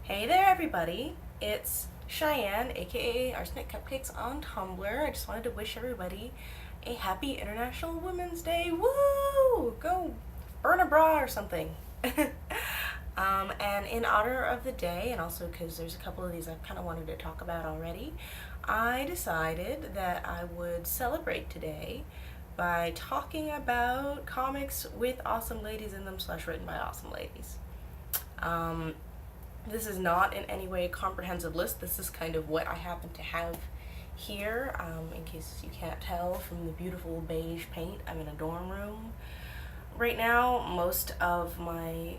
Hey there everybody, it's Cheyenne, aka Arsenic Cupcakes on Tumblr. I just wanted to wish everybody a happy International Women's Day. Woo! Go burn a bra or something. And in honor of the day, and also because there's a couple of these I've kind of wanted to talk about already, I decided that I would celebrate today by talking about comics with awesome ladies in them / written by awesome ladies. This is not in any way a comprehensive list. This is kind of what I happen to have here. In case you can't tell from the beautiful beige paint, I'm in a dorm room right now. Most of my,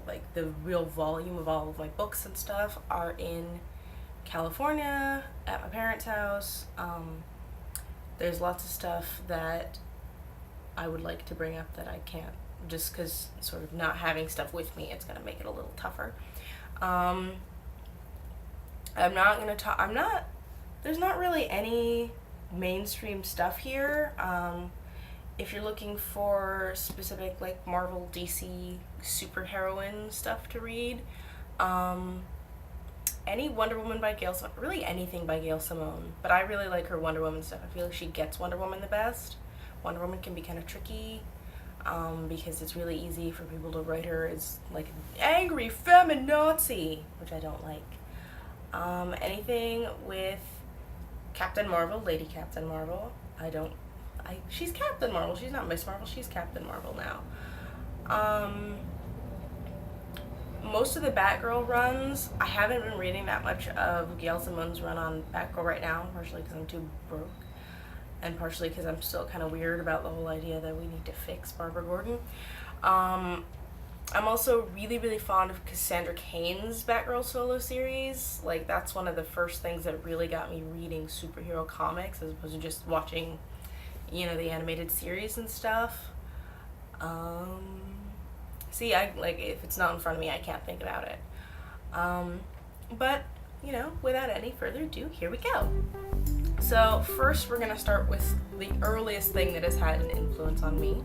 like the real volume of all of my books and stuff are in California at my parents' house. There's lots of stuff that I would like to bring up that I can't, just because sort of not having stuff with me, it's going to make it a little tougher. There's not really any mainstream stuff here. If you're looking for specific like Marvel, DC, superheroine stuff to read, any Wonder Woman by Gail Simone, really anything by Gail Simone, but I really like her Wonder Woman stuff. I feel like she gets Wonder Woman the best. Wonder Woman can be kind of tricky. Because it's really easy for people to write her as like an angry feminazi, which I don't like. Anything with Captain Marvel, Lady Captain Marvel, she's Captain Marvel, she's not Miss Marvel, she's Captain Marvel now. Most of the Batgirl runs, I haven't been reading that much of Gail Simone's run on Batgirl right now, partially because I'm too broke. And partially because I'm still kind of weird about the whole idea that we need to fix Barbara Gordon. I'm also really, really fond of Cassandra Cain's Batgirl solo series. Like, that's one of the first things that really got me reading superhero comics as opposed to just watching, the animated series and stuff. See, if it's not in front of me, I can't think about it. But, without any further ado, here we go. So first we're going to start with the earliest thing that has had an influence on me,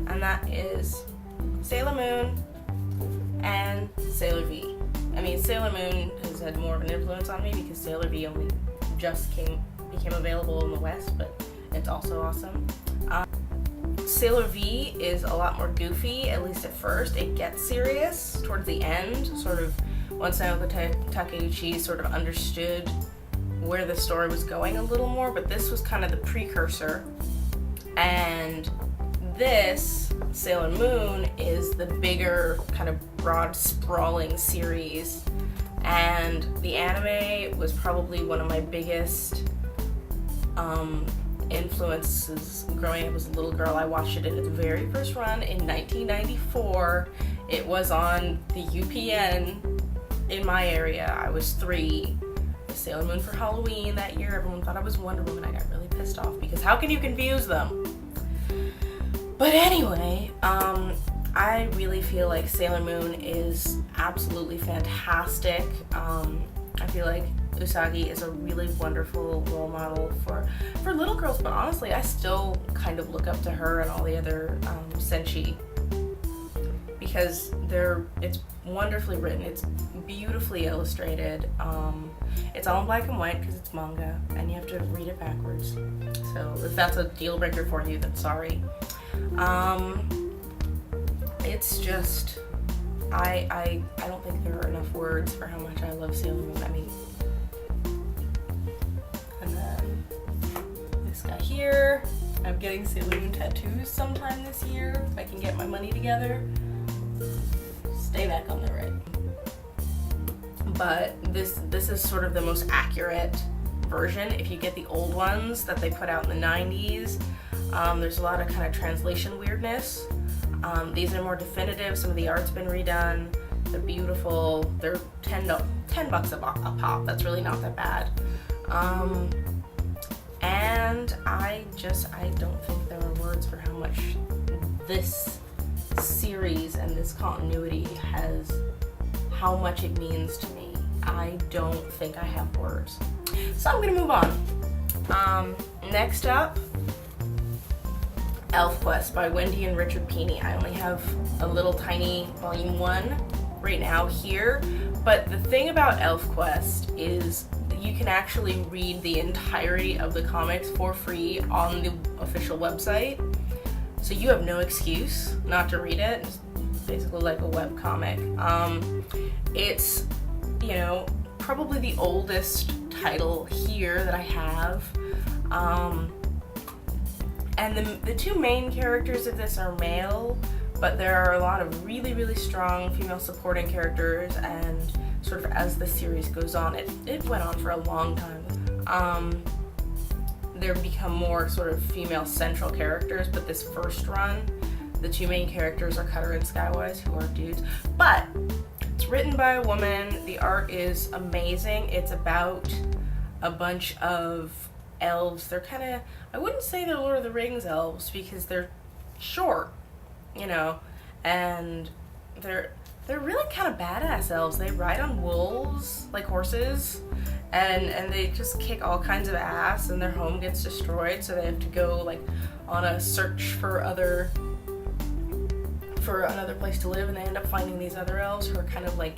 and that is Sailor Moon and Sailor V. I mean, Sailor Moon has had more of an influence on me because Sailor V only just became available in the West, but it's also awesome. Sailor V is a lot more goofy, at least at first. It gets serious towards the end, sort of once Naoko Takeuchi sort of understood where the story was going a little more, but this was kind of the precursor. And this, Sailor Moon, is the bigger, kind of broad, sprawling series. And the anime was probably one of my biggest influences growing up as a little girl. I watched it in its very first run in 1994. It was on the UPN in my area. I was 3. Sailor Moon for Halloween that year. Everyone thought I was Wonder Woman. I got really pissed off because how can you confuse them? But anyway, I really feel like Sailor Moon is absolutely fantastic. I feel like Usagi is a really wonderful role model for little girls, but honestly, I still kind of look up to her and all the other senshi because it's wonderfully written, it's beautifully illustrated, it's all in black and white because it's manga and you have to read it backwards, so if that's a deal breaker for you, then sorry. It's just, I don't think there are enough words for how much I love Sailor Moon. I mean, and then this guy here, I'm getting Sailor Moon tattoos sometime this year if I can get my money together. Stay back on the right. But this is sort of the most accurate version. If you get the old ones that they put out in the 90s, there's a lot of kind of translation weirdness. These are more definitive. Some of the art's been redone. They're beautiful. They're $10 a pop. That's really not that bad. And I don't think there are words for how much this series and this continuity has, how much it means to me. I don't think I have words. So I'm gonna move on. Next up, Elfquest by Wendy and Richard Pini. I only have a little tiny volume 1 right now here, but the thing about Elfquest is you can actually read the entirety of the comics for free on the official website, so you have no excuse not to read it. It's basically like a web comic. It's, you know, probably the oldest title here that I have. And the two main characters of this are male, but there are a lot of really, really strong female supporting characters, and sort of as the series goes on, it went on for a long time. There become more sort of female central characters, but this first run, the two main characters are Cutter and Skywise, who are dudes. But it's written by a woman, the art is amazing. It's about a bunch of elves. They're kind of, I wouldn't say they're Lord of the Rings elves because they're short, you know, and they're really kind of badass elves. They ride on wolves like horses, and they just kick all kinds of ass, and their home gets destroyed, so they have to go like on a search for another place to live, and they end up finding these other elves who are kind of like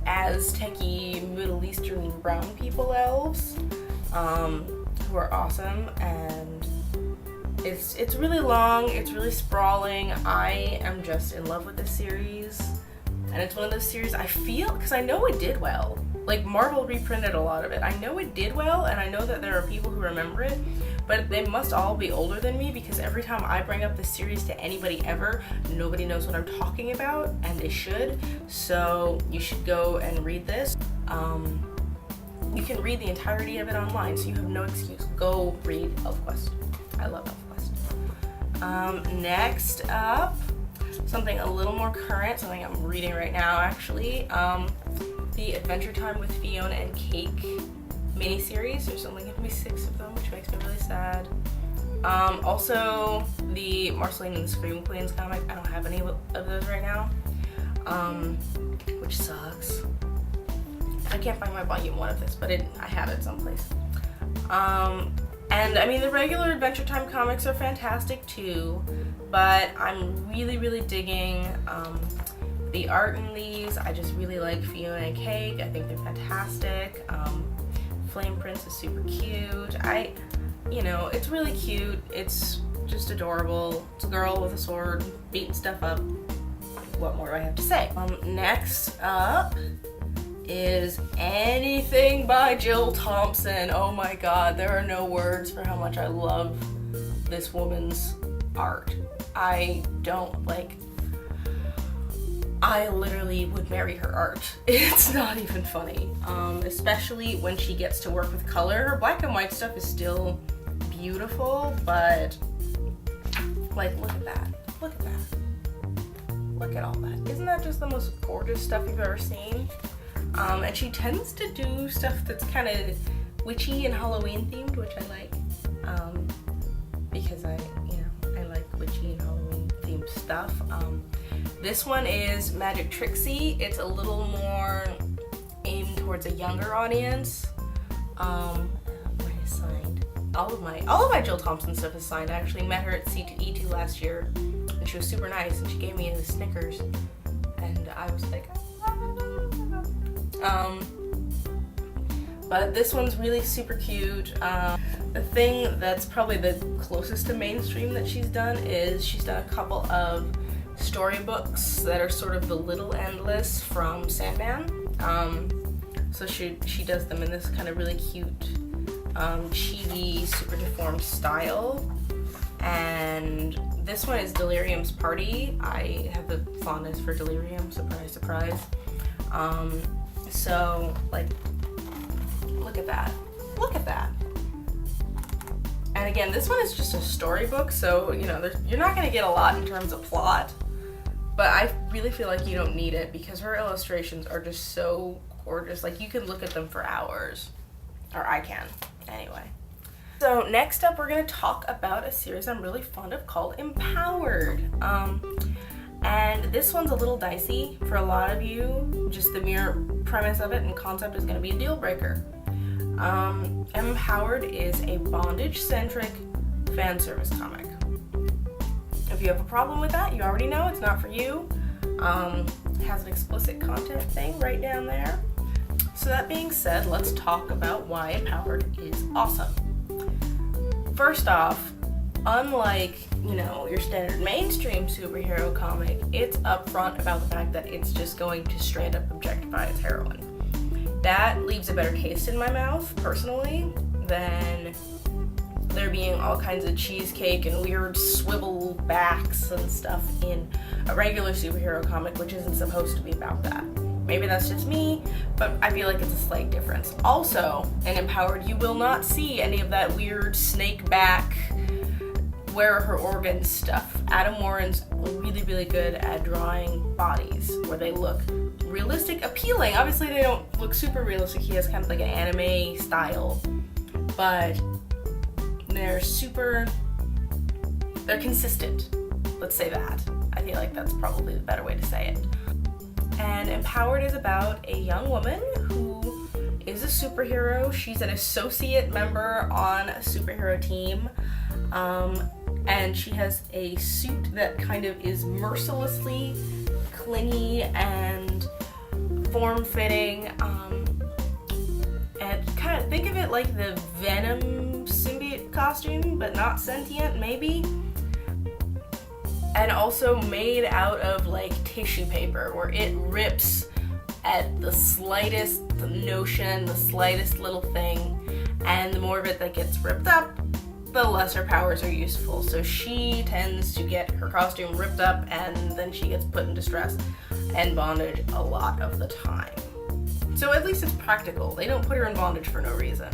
Aztec-y, Middle Eastern brown people elves, who are awesome. And it's really long, it's really sprawling. I am just in love with this series, and it's one of those series I feel, because I know it did well. Like, Marvel reprinted a lot of it. I know it did well, and I know that there are people who remember it, but they must all be older than me, because every time I bring up this series to anybody ever, nobody knows what I'm talking about, and they should. So you should go and read this. You can read the entirety of it online, so you have no excuse. Go read Elfquest. I love Elfquest. Next up, something a little more current, something I'm reading right now actually. The Adventure Time with Fiona and Cake miniseries. There's only going to be 6 of them, which makes me really sad. Also, the Marceline and the Scream Queens comic. I don't have any of those right now, which sucks. I can't find my volume 1 of this, but I have it someplace. And I mean, the regular Adventure Time comics are fantastic too, but I'm really, really digging the art in these. I just really like Fiona and Cake. I think they're fantastic. Flame Prince is super cute. You know, it's really cute. It's just adorable. It's a girl with a sword beating stuff up. What more do I have to say? Next up is anything by Jill Thompson. Oh my god, there are no words for how much I love this woman's art. I literally would marry her art. It's not even funny. Especially when she gets to work with color. Her black and white stuff is still beautiful, but like, look at that. Look at that. Look at all that. Isn't that just the most gorgeous stuff you've ever seen? And she tends to do stuff that's kind of witchy and Halloween themed, which I like, because I like witchy and Halloween themed stuff. This one is Magic Trixie. It's a little more aimed towards a younger audience. Mine is signed. All of my Jill Thompson stuff is signed. I actually met her at C2E2 last year, and she was super nice, and she gave me a Snickers, and I was like, but this one's really super cute. The thing that's probably the closest to mainstream that she's done is she's done a couple of storybooks that are sort of the Little Endless from Sandman. So she does them in this kind of really cute, chibi, super deformed style. And this one is Delirium's Party. I have the fondness for Delirium, surprise, surprise. So, like, look at that. Look at that. And again, this one is just a storybook, so, you know, you're not going to get a lot in terms of plot, but I really feel like you don't need it because her illustrations are just so gorgeous. Like, you can look at them for hours. Or I can, anyway. So next up, we're going to talk about a series I'm really fond of called Empowered. And this one's a little dicey for a lot of you. Just the mere premise of it and concept is going to be a deal breaker. Empowered is a bondage-centric fan service comic. If you have a problem with that, you already know it's not for you. has an explicit content thing right down there. So that being said, let's talk about why Empowered is awesome. First off, unlike, your standard mainstream superhero comic, it's upfront about the fact that it's just going to straight up objectify its heroine. That leaves a better taste in my mouth, personally, than there being all kinds of cheesecake and weird swivel backs and stuff in a regular superhero comic, which isn't supposed to be about that. Maybe that's just me, but I feel like it's a slight difference. Also, in Empowered, you will not see any of that weird snake back, where are her organs stuff. Adam Warren's really, really good at drawing bodies where they look realistic, appealing. Obviously, they don't look super realistic. He has kind of like an anime style, but they're consistent. Let's say that. I feel like that's probably the better way to say it. And Empowered is about a young woman who is a superhero. She's an associate member on a superhero team. And she has a suit that kind of is mercilessly clingy and form-fitting. And kind of think of it like the Venom symbiote costume, but not sentient, maybe. And also made out of like tissue paper, where it rips at the slightest notion, the slightest little thing, and the more of it that gets ripped up, the lesser powers are useful. So she tends to get her costume ripped up, and then she gets put in distress and bondage a lot of the time. So at least it's practical. They don't put her in bondage for no reason.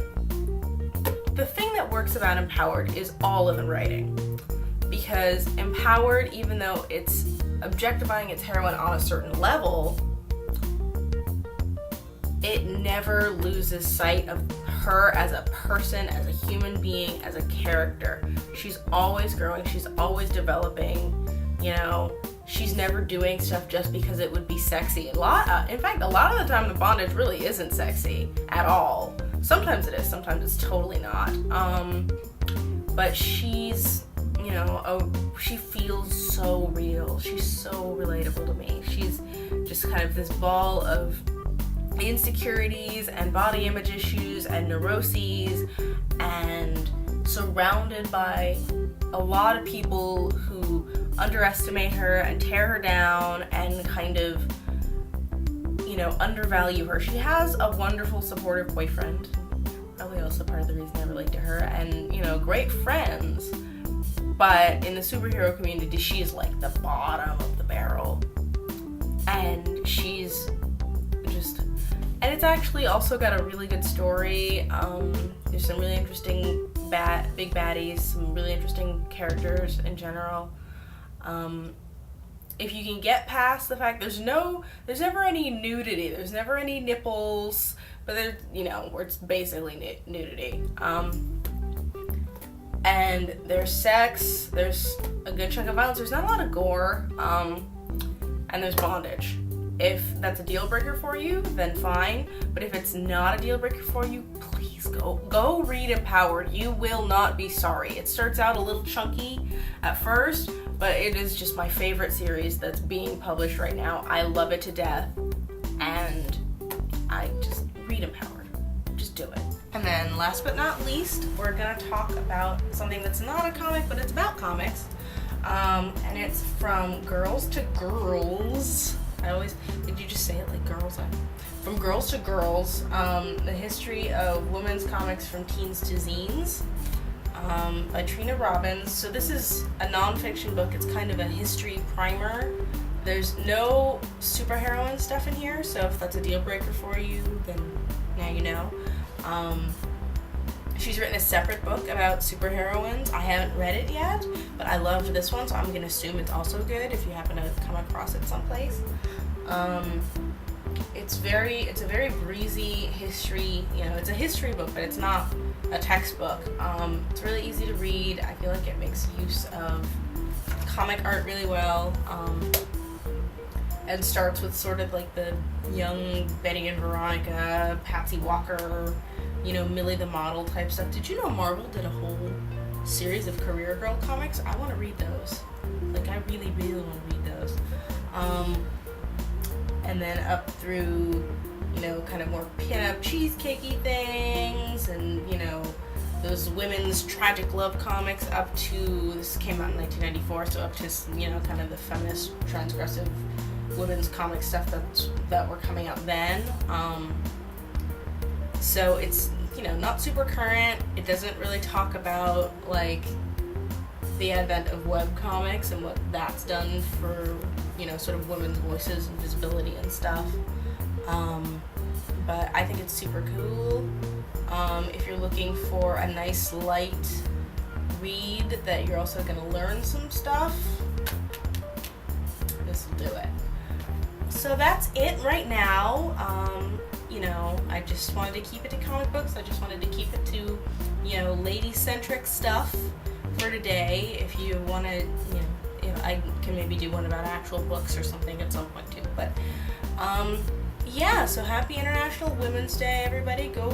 The thing that works about Empowered is all of the writing. Because Empowered, even though it's objectifying its heroine on a certain level, it never loses sight of her as a person, as a human being, as a character. She's always growing, she's always developing, she's never doing stuff just because it would be sexy. In fact, a lot of the time the bondage really isn't sexy at all. Sometimes it is, sometimes it's totally not. But she's, she feels so real. She's so relatable to me. She's just kind of this ball of insecurities and body image issues and neuroses, and surrounded by a lot of people who underestimate her and tear her down and kind of, undervalue her. She has a wonderful, supportive boyfriend, probably also part of the reason I relate to her, and, great friends. But in the superhero community, she is like the bottom of the barrel. And she's just... And it's actually also got a really good story. There's some really interesting big baddies, some really interesting characters in general. If you can get past the fact there's never any nudity, there's never any nipples, but there's, where it's basically nudity. And there's sex, there's a good chunk of violence, there's not a lot of gore, and there's bondage. If that's a deal breaker for you, then fine. But if it's not a deal breaker for you, please go read Empowered. You will not be sorry. It starts out a little chunky at first, but it is just my favorite series that's being published right now. I love it to death, and I just read Empowered. Just do it. And then last but not least, we're gonna talk about something that's not a comic, but it's about comics. And it's from Grrlz to Grrlz. Did you just say it like girls? From Grrlz to Grrlz, the history of women's comics from teens to zines, by Trina Robbins. So this is a nonfiction book. It's kind of a history primer. There's no superheroine stuff in here, so if that's a deal breaker for you, then now you know. She's written a separate book about superheroines. I haven't read it yet, but I loved this one, so I'm gonna assume it's also good if you happen to come across it someplace. It's a very breezy history, it's a history book, but it's not a textbook. It's really easy to read. I feel like it makes use of comic art really well, and starts with sort of like the young Betty and Veronica, Patsy Walker, Millie the Model type stuff. Did you know Marvel did a whole series of Career Girl comics? I want to read those. Like, I really, really want to read those. and then up through, you know, kind of more pin-up cheesecakey things, and, you know, those women's tragic love comics up to, this came out in 1994, so up to, you know, kind of the feminist, transgressive women's comic stuff that were coming out then. So it's, you know, not super current. It doesn't really talk about, like, the advent of webcomics and what that's done for, you know, sort of women's voices and visibility and stuff. But I think it's super cool. If you're looking for a nice light read that you're also going to learn some stuff, this will do it. So that's it right now. You know, I just wanted to keep it to comic books. I just wanted to keep it to, you know, lady-centric stuff for today. If you want to, you know, I can maybe do one about actual books or something at some point too. But, yeah, so happy International Women's Day, everybody. Go